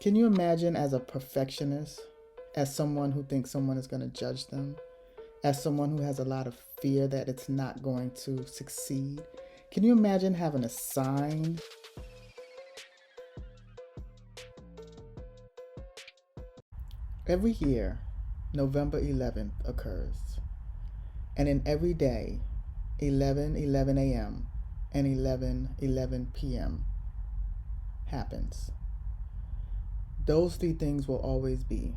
Can you imagine as a perfectionist, as someone who thinks someone is going to judge them, as someone who has a lot of fear that it's not going to succeed? Can you imagine having a sign? Every year, November 11th occurs, and in every day, 11:11 a.m. and 11:11 p.m. happens. Those three things will always be.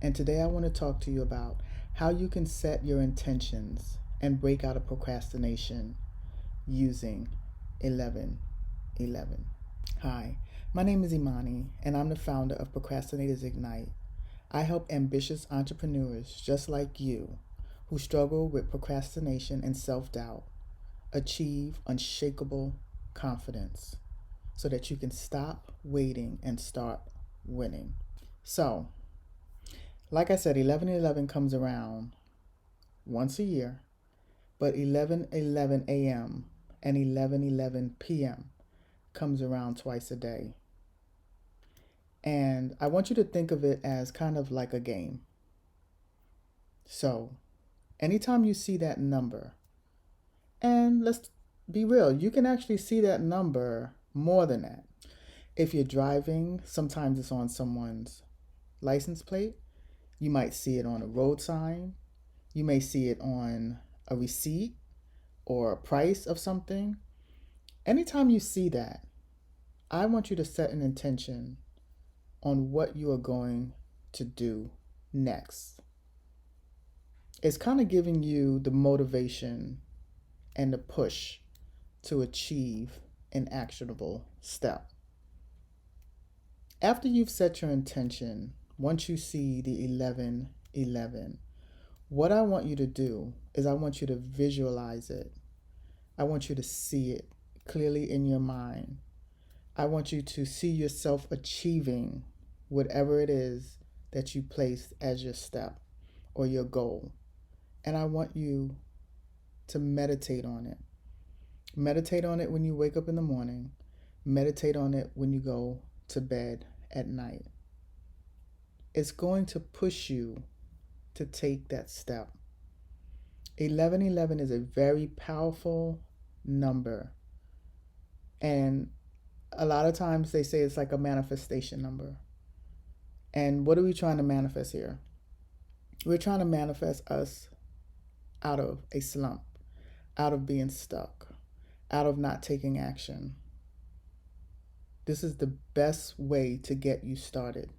And today I want to talk to you about how you can set your intentions and break out of procrastination using 11:11. Hi, my name is Imani, and I'm the founder of Procrastinators Ignite. I help ambitious entrepreneurs just like you who struggle with procrastination and self doubt achieve unshakable confidence so that you can stop waiting and start winning. So, like I said, 11:11 comes around once a year, but 11:11 a.m. and 11:11 p.m. comes around twice a day. And I want you to think of it as kind of like a game. So, anytime you see that number, and let's be real, you can actually see that number more than that. If you're driving, sometimes it's on someone's license plate. You might see it on a road sign. You may see it on a receipt or a price of something. Anytime you see that, I want you to set an intention on what you are going to do next. It's kind of giving you the motivation and the push to achieve an actionable step. After you've set your intention, once you see the 11:11, what I want you to do is I want you to visualize it. I want you to see it clearly in your mind. I want you to see yourself achieving whatever it is that you placed as your step or your goal. And I want you to meditate on it. Meditate on it when you wake up in the morning. Meditate on it when you go to bed at night. It's going to push you to take that step. 11:11 is a very powerful number. And a lot of times they say it's like a manifestation number. And what are we trying to manifest here? We're trying to manifest us out of a slump, out of being stuck, out of not taking action. This is the best way to get you started.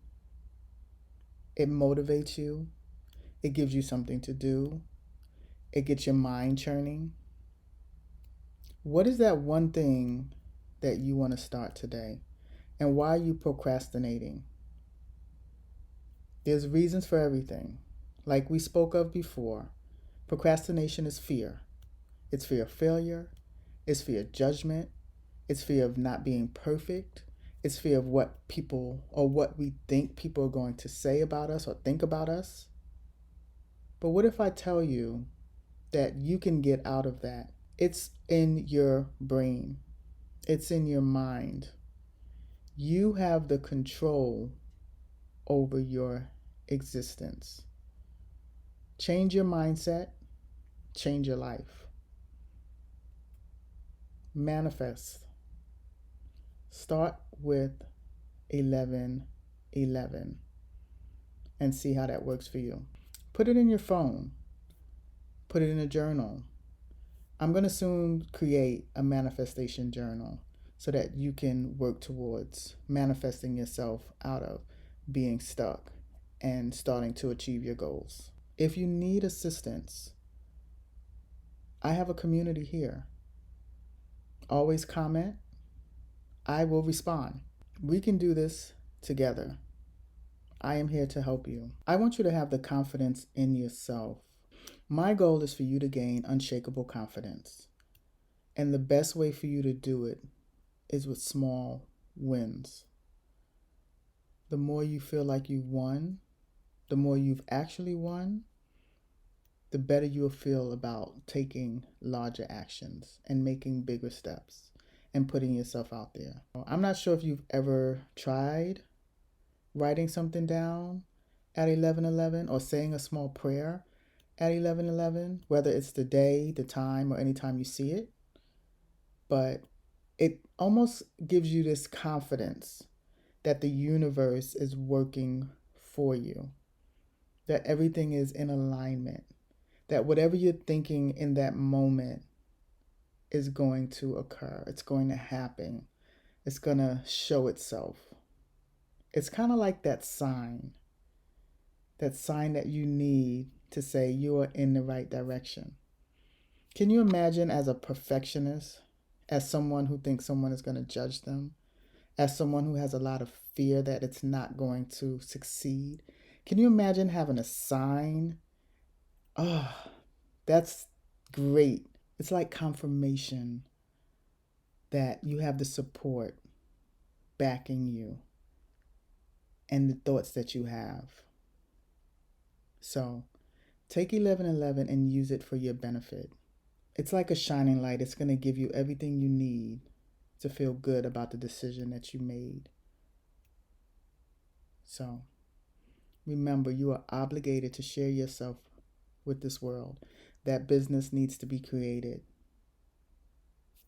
It motivates you. It gives you something to do. It gets your mind churning. What is that one thing that you want to start today? And why are you procrastinating? There's reasons for everything. Like we spoke of before, procrastination is fear. It's fear of failure. It's fear of judgment. It's fear of not being perfect. It's fear of what people or what we think people are going to say about us or think about us. But what if I tell you that you can get out of that? It's in your brain. It's in your mind. You have the control over your existence. Change your mindset, change your life. Manifest. Start with 11:11 and see how that works for you. Put it in your phone. Put it in a journal. I'm going to soon create a manifestation journal so that you can work towards manifesting yourself out of being stuck and starting to achieve your goals. If you need assistance, I have a community here. Always comment. I will respond. We can do this together. I am here to help you. I want you to have the confidence in yourself. My goal is for you to gain unshakable confidence. And the best way for you to do it is with small wins. The more you feel like you've won, the more you've actually won, the better you'll feel about taking larger actions and making bigger steps and putting yourself out there. I'm not sure if you've ever tried writing something down at 11:11 or saying a small prayer at 11:11, whether it's the day, the time, or anytime you see it. But it almost gives you this confidence that the universe is working for you, that everything is in alignment, that whatever you're thinking in that moment is going to occur. It's going to happen. It's going to show itself. It's kind of like that sign that you need to say you are in the right direction. Can you imagine as a perfectionist, as someone who thinks someone is going to judge them, as someone who has a lot of fear that it's not going to succeed? Can you imagine having a sign? Oh, that's great. It's like confirmation that you have the support backing you and the thoughts that you have. So take 11:11 and use it for your benefit. It's like a shining light. It's going to give you everything you need to feel good about the decision that you made. So remember, you are obligated to share yourself with this world. That business needs to be created.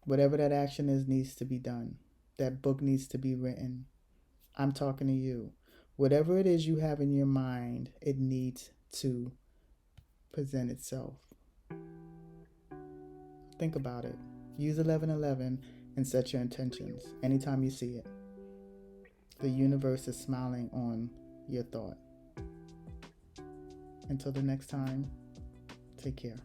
Whatever that action is needs to be done. That book needs to be written. I'm talking to you. Whatever it is you have in your mind, it needs to present itself. Think about it. Use 11:11 and set your intentions anytime you see it. The universe is smiling on your thought. Until the next time, take care.